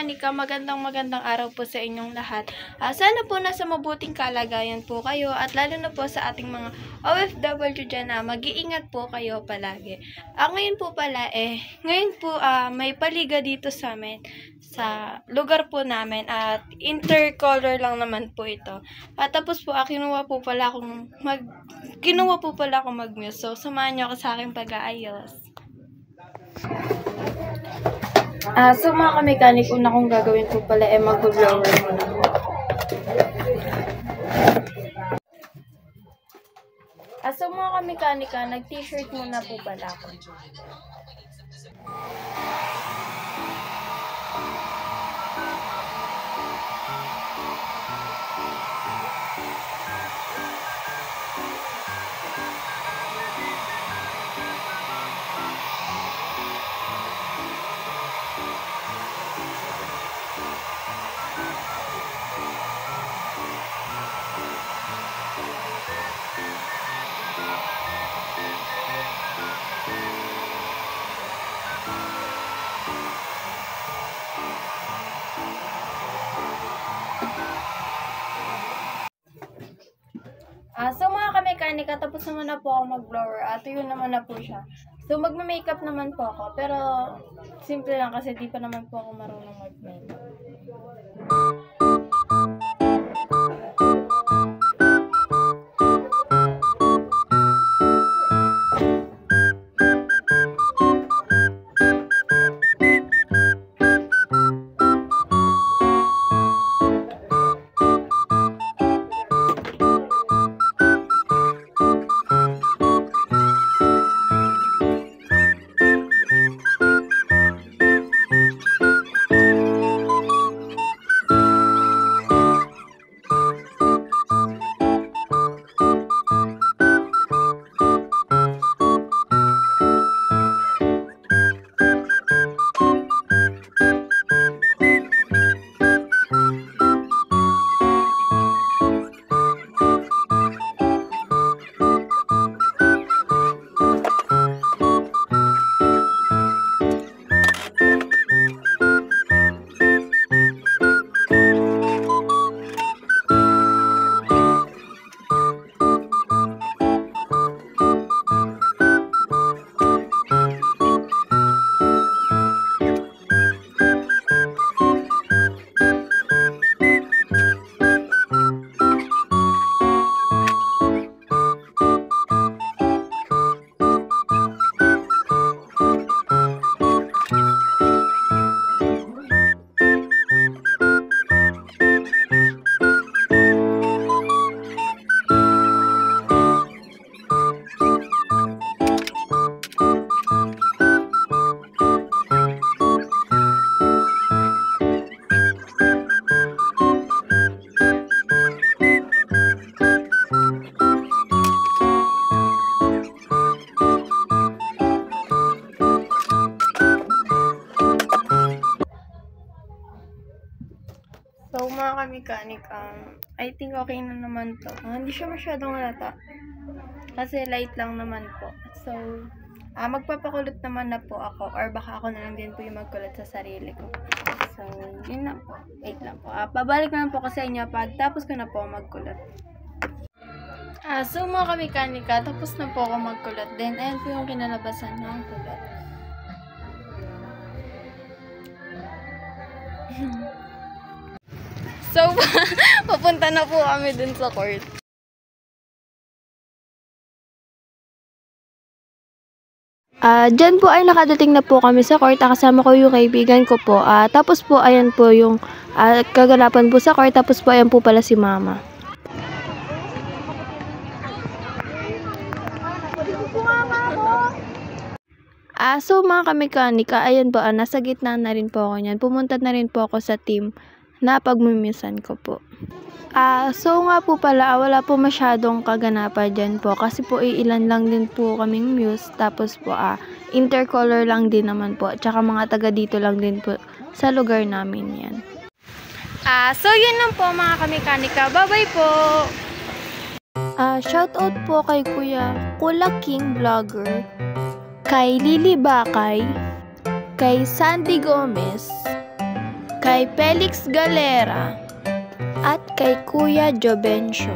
kamekanika, magandang araw po sa inyong lahat. Sana po nasa mabuting kalagayan po kayo at lalo na po sa ating mga OFW dyan na mag-iingat po kayo palagi. Ngayon po pala may paliga dito sa amin sa lugar po namin at intercolor lang naman po ito. Tapos po kinuha po pala akong mag-muse. So samahan niyo ako sa aking pag-aayos. So mga kamekanik, una kong gagawin po pala mag-blower muna po. So mga kamekanika, nag-t-shirt muna po pala ako. So mga kamekanika, tapos naman na po ako mag-blower. Tuyo naman na po siya. So magma-makeup naman po ako. Pero simple lang kasi di pa naman po ako marunong mag-makeup. So mga kamekanik, I think okay na naman to. Hindi siya masyadong halata. Kasi light lang naman po. So, magpapakulot naman na po ako. Or baka ako na lang din po yung magkulot sa sarili ko. So, yun na po. Wait lang po. Babalik na lang po ko sa inyo pag tapos ko na po magkulot. So mga kamekanika, tapos na po ako magkulot. Then, ayan po yung kinalabasan ng kulot. So, papunta na po kami dun sa court. Dyan po ay nakadating na po kami sa court. Kasama ko yung kaibigan ko po. Tapos po, ayan po yung kaganapan po sa court. Tapos po, ayan po pala si mama. So mga kamekanika, ayan po, nasa gitna na rin po ako niyan. Pumunta na rin po ako sa team na pagmimisan ko po. So nga po pala, wala po masyadong kaganapan dyan po. Kasi po ilan lang din po kaming muse. Tapos po intercolor lang din naman po. Tsaka mga taga dito lang din po sa lugar namin yan. So yun lang po mga kamekanika. Bye-bye po! Shoutout po kay Kuya Kula King Vlogger, kay Lily Bakay, kay Sandy Gomez, kay Felix Galera, at kay Kuya Jobencio.